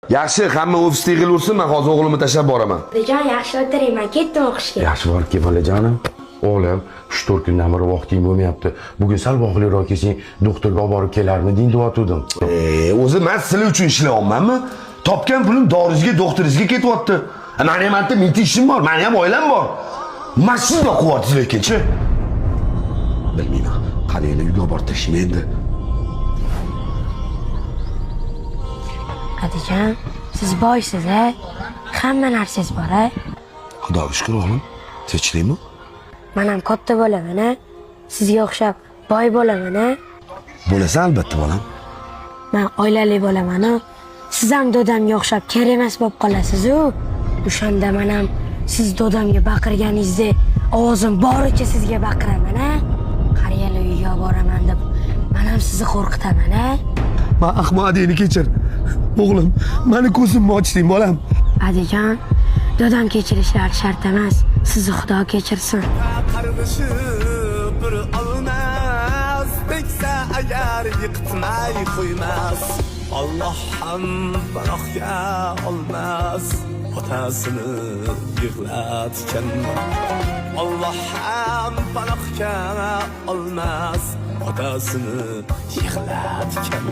Yaxshi, hamma ofisda yig'ilursin, men hozir o'g'limni tashlab boraman. Otajon, yaxshi o'tiring, men ketdim o'qishga. Yaxshi borib kel, bolajonim. O'g'lim, 3-4 kundan beri vaqting bo'lmayapti. Bugun sal vaqtliroq kelsang, doktorga olib borib kelarmiding deb o'tdim. O'zi men sizlar uchun ishlayapmanmi? Topgan pulim dorizga, doktoringizga ketyapti. Meni ham bitta minta ishim bor, meni ham oilam bor. Mashina qilyapsiz lekin-chi. Bilmayman. Qaniylar uyga borib tashlayman endi. Otajon, siz boysiz-a? Hamma narsangiz bor-a? Xudoga shukr o'g'lim. Tinchlikmi? Men ham katta bo'laman-a. Sizga o'xshab boy bo'laman-a. Bo'lasan albatta bolam. Men oilali bo'laman-a. Siz ham dodamga o'xshab kerak emas bo'lib qolasiz-ku. O'shanda men ham siz dodamga baqirganingizda ovozim boricha sizga baqiraman-a. Qariyalar uyga boraman deb men ham sizni qo'rqitaman-a. Men Ahmadini kechir. O'g'lim, meni ko'zimni ochding bolam. Adajon, dodam kechirishlari shart emas. Sizni Xudo kechirsin. Qarg'ishib bir olmas, teksa agar yiqitmay qo'ymas. Alloh ham panohga olmas, otasini yig'latgan. Alloh ham panohga olmas, otasini yig'latgan.